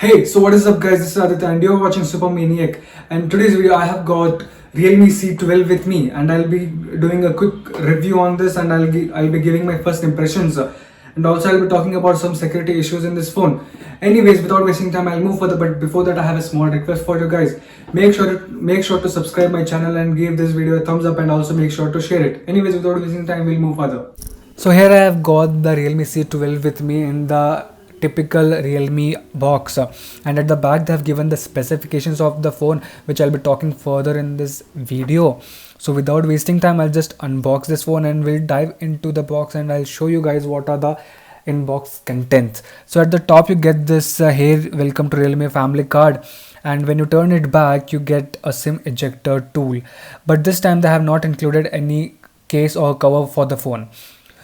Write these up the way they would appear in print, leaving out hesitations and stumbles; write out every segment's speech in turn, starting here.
Hey, so what is up guys, this is Aditya and you're watching Super Maniac, and today's video I have got Realme C12 with me and I'll be doing a quick review on this and I'll be giving my first impressions and also I'll be talking about some security issues in this phone. Anyways, without wasting time, I'll move further, but before that I have a small request for you guys. Make sure to subscribe my channel and give this video a thumbs up and also make sure to share it. Anyways, without wasting time, we'll move further. So here I have got the Realme C12 with me in the typical Realme box, and at the back they have given the specifications of the phone, which I'll be talking further in this video. So without wasting time, I'll just unbox this phone and we'll dive into the box and I'll show you guys what are the inbox contents. So at the top you get this here welcome to Realme family card, and when you turn it back you get a SIM ejector tool, but this time they have not included any case or cover for the phone.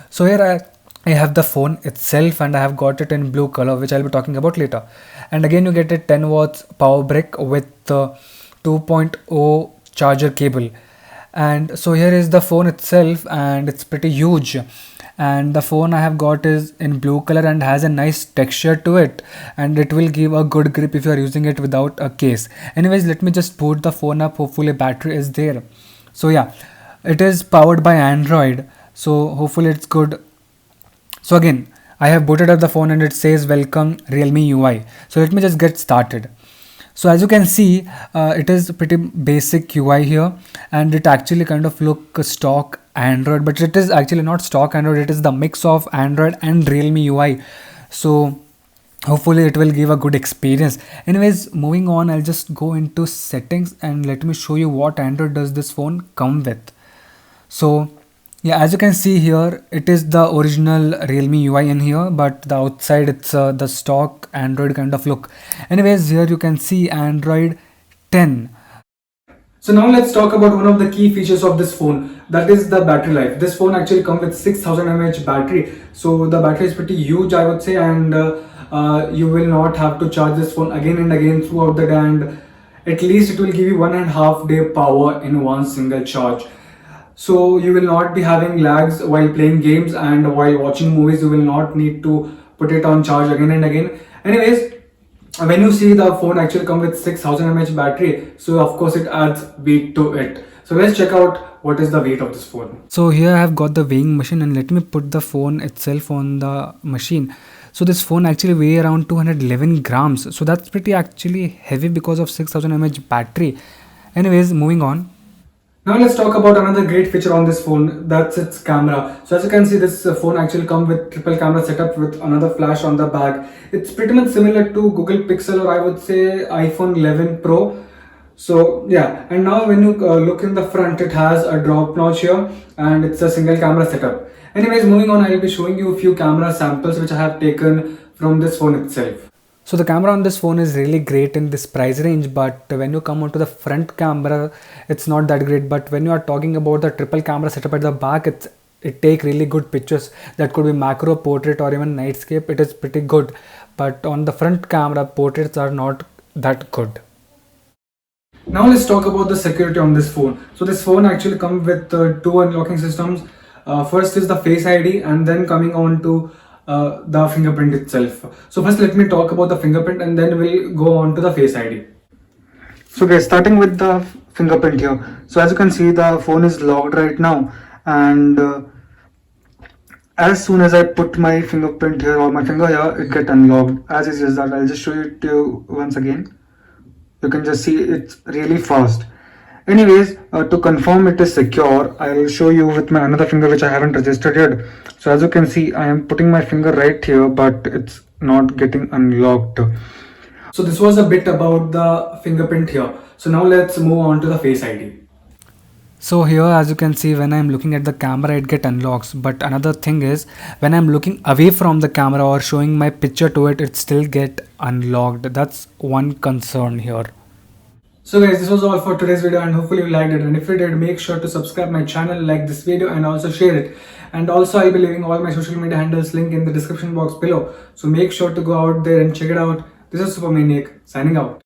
So here I have the phone itself and I have got it in blue color, which I'll be talking about later. And again you get a 10 watts power brick with 2.0 charger cable. And so here is the phone itself and it's pretty huge. And the phone I have got is in blue color and has a nice texture to it, and it will give a good grip if you are using it without a case. Anyways, let me just boot the phone up. Hopefully battery is there. So yeah, it is powered by Android. So hopefully it's good. So again, I have booted up the phone and it says welcome Realme UI. So let me just get started. So as you can see, it is pretty basic UI here, and it actually kind of look stock Android, but it is actually not stock Android. It is the mix of Android and Realme UI. So hopefully it will give a good experience. Anyways, moving on, I'll just go into settings and let me show you what Android does this phone come with. So yeah, as you can see here, it is the original Realme UI in here, but the outside it's the stock Android kind of look. Anyways, here you can see Android 10. So now let's talk about one of the key features of this phone, that is the battery life. This phone actually comes with 6000 mAh battery, so the battery is pretty huge, I would say, and you will not have to charge this phone again and again throughout the day, and at least it will give you 1.5 day power in one single charge. So you will not be having lags while playing games, and while watching movies you will not need to put it on charge again and again. Anyways, when you see the phone actually come with 6000 mAh battery, so of course it adds weight to it. So let's check out what is the weight of this phone. So here I have got the weighing machine, and let me put the phone itself on the machine. So this phone actually weigh around 211 grams. So that's pretty actually heavy because of 6000 mAh battery. Anyways, moving on. Now let's talk about another great feature on this phone, that's its camera. So as you can see, this phone actually comes with triple camera setup with another flash on the back. It's pretty much similar to Google Pixel, or I would say iPhone 11 Pro. So yeah, and now when you look in the front, it has a drop notch here and it's a single camera setup. Anyways, moving on, I will be showing you a few camera samples which I have taken from this phone itself. So the camera on this phone is really great in this price range, but when you come onto the front camera, it's not that great. But when you are talking about the triple camera setup at the back, it take really good pictures. That could be macro, portrait, or even nightscape. It is pretty good. But on the front camera, portraits are not that good. Now let's talk about the security on this phone. So this phone actually comes with two unlocking systems. First is the Face ID, and then coming on to the fingerprint itself. So first let me talk about the fingerprint and then we'll go on to the Face ID. So guys, starting with the fingerprint here. So as you can see, the phone is locked right now, and as soon as I put my fingerprint here or my finger here, it get unlocked. As easy as that. I'll just show it to you once again. You can just see it's really fast. Anyways, to confirm it is secure, I will show you with my another finger which I haven't registered yet. So as you can see, I am putting my finger right here, but it's not getting unlocked. So this was a bit about the fingerprint here. So now let's move on to the Face ID. So here, as you can see, when I'm looking at the camera, it get unlocks. But another thing is, when I'm looking away from the camera or showing my picture to it, it still get unlocked. That's one concern here. So guys, this was all for today's video, and hopefully you liked it, and if you did, make sure to subscribe my channel, like this video, and also share it. And also I'll be leaving all my social media handles link in the description box below, so make sure to go out there and check it out. This is Super Maniac signing out.